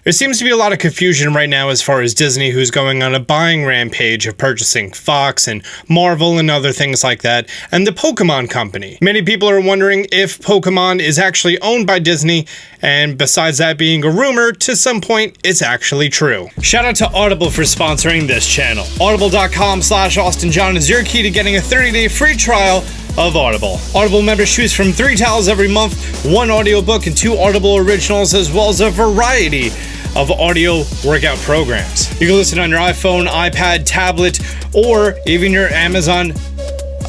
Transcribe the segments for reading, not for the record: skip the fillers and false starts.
There seems to be a lot of confusion right now as far as Disney, who's going on a buying rampage of purchasing Fox and Marvel and other things like that, and the Pokemon Company. Many people are wondering if Pokemon is actually owned by Disney, and besides that being a rumor, to some point, it's actually true. Shout out to Audible for sponsoring this channel. Audible.com/AustinJohn is your key to getting a 30-day free trial of Audible. Audible members choose from 3 titles every month, 1 audiobook, and 2 Audible originals, as well as a variety of audio workout programs. You can listen on your iPhone, iPad, tablet, or even your Amazon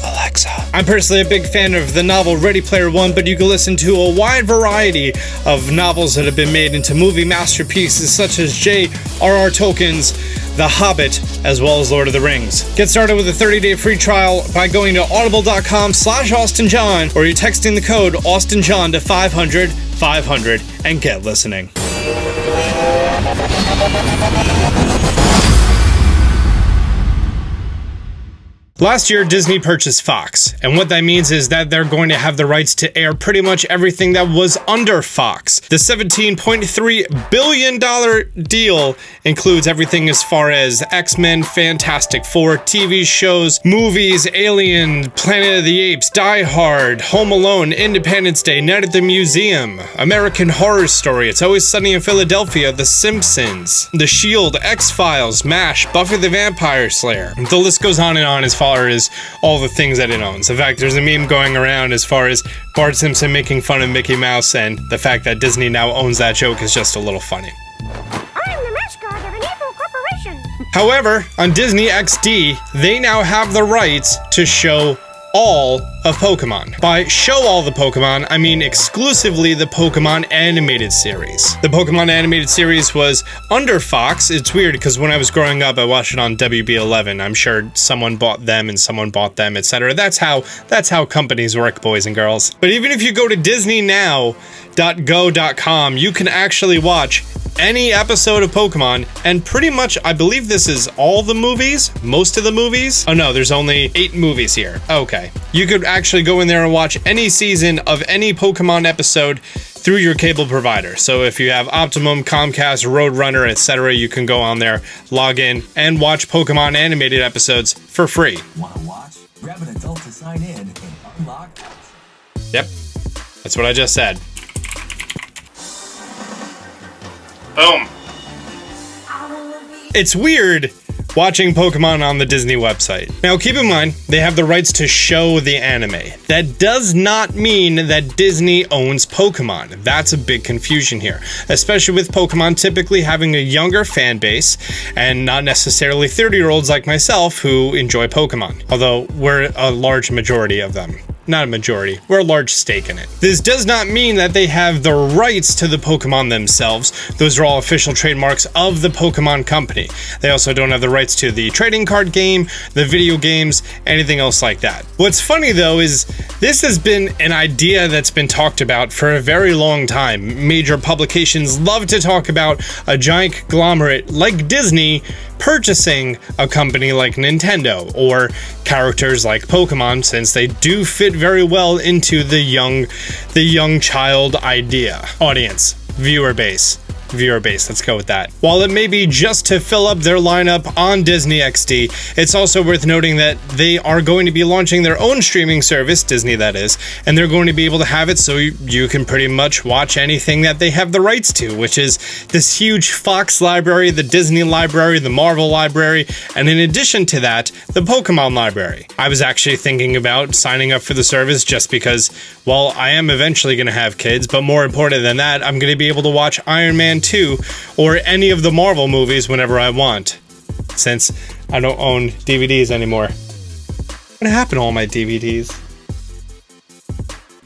Alexa. I'm personally a big fan of the novel Ready Player One, but you can listen to a wide variety of novels that have been made into movie masterpieces such as J.R.R. Tolkien's The Hobbit, as well as Lord of the Rings. Get started with a 30-day free trial by going to audible.com/AustinJohn, or you're texting the code AustinJohn to 500 and get listening. Last year, Disney purchased Fox, and what that means is that they're going to have the rights to air pretty much everything that was under Fox. The $17.3 billion deal includes everything as far as X-Men, Fantastic Four, TV shows, movies, Alien, Planet of the Apes, Die Hard, Home Alone, Independence Day, Night at the Museum, American Horror Story, It's Always Sunny in Philadelphia, The Simpsons, The Shield, X-Files, MASH, Buffy the Vampire Slayer. The list goes on and on as far as all the things that it owns. In fact, there's a meme going around as far as Bart Simpson making fun of Mickey Mouse, and the fact that Disney now owns that joke is just a little funny. I'm the mascot of an evil corporation. However, on Disney XD, they now have the rights to show all of Pokemon. By show all the Pokemon, I mean exclusively the Pokemon animated series. The Pokemon animated series was under Fox. It's weird because when I was growing up, I watched it on WB11. I'm sure someone bought them and someone bought them, etc. That's how companies work, boys and girls. But even if you go to DisneyNow.go.com, you can actually watch any episode of Pokemon, and pretty much, I believe this is all the movies, most of the movies. Oh no, there's only 8 movies here. Okay. You could actually go in there and watch any season of any Pokemon episode through your cable provider. So if you have Optimum, Comcast, Roadrunner, etc., you can go on there, log in, and watch Pokemon animated episodes for free. Want to watch? Grab an adult to sign in and unlock. Yep, that's what I just said. Boom. It's weird watching Pokemon on the Disney website. Now keep in mind, they have the rights to show the anime. That does not mean that Disney owns Pokemon. That's a big confusion here, especially with Pokemon typically having a younger fan base and not necessarily 30-year-olds like myself who enjoy Pokemon, although we're a large majority of them. Not a majority, we're a large stake in it. This does not mean that they have the rights to the Pokemon themselves. Those are all official trademarks of the Pokemon Company. They also don't have the rights to the trading card game, the video games, anything else like that. What's funny though is this has been an idea that's been talked about for a very long time. Major publications love to talk about a giant conglomerate like Disney purchasing a company like Nintendo or characters like Pokemon, since they do fit very well into the young child audience, viewer base, let's go with that. While it may be just to fill up their lineup on Disney XD, it's also worth noting that they are going to be launching their own streaming service, Disney that is, and they're going to be able to have it so you can pretty much watch anything that they have the rights to, which is this huge Fox library, the Disney library, the Marvel library, and in addition to that, the Pokemon library. I was actually thinking about signing up for the service just because, well, I am eventually going to have kids, but more important than that, I'm going to be able to watch Iron Man 2 or any of the Marvel movies whenever I want, since I don't own DVDs anymore. What happened to all my DVDs?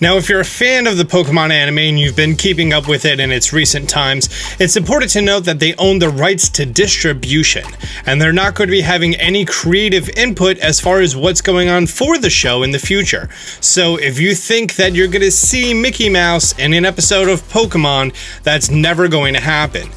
Now, if you're a fan of the Pokemon anime and you've been keeping up with it in its recent times, it's important to note that they own the rights to distribution, and they're not going to be having any creative input as far as what's going on for the show in the future. So if you think that you're going to see Mickey Mouse in an episode of Pokemon, that's never going to happen.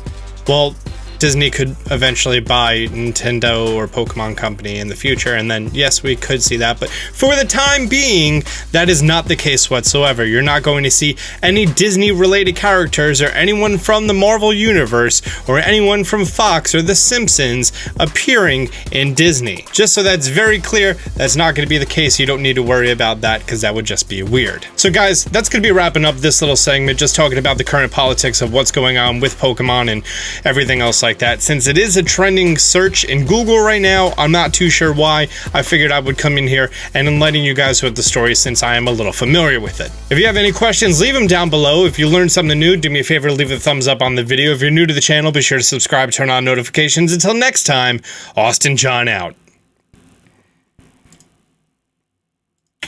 Well, Disney could eventually buy Nintendo or Pokemon Company in the future, and then yes, we could see that, but for the time being, that is not the case whatsoever. You're not going to see any Disney related characters or anyone from the Marvel Universe or anyone from Fox or The Simpsons appearing in Disney. Just so that's very clear, that's not going to be the case. You don't need to worry about that because that would just be weird. So guys, that's going to be wrapping up this little segment, just talking about the current politics of what's going on with Pokemon and everything else like that. Since it is a trending search in Google right now, I'm not too sure why. I figured I would come in here and enlighten you guys with the story since I am a little familiar with it. If you have any questions, leave them down below. If you learned something new, do me a favor to leave a thumbs up on the video. If you're new to the channel, be sure to subscribe, turn on notifications. Until next time, Austin John out.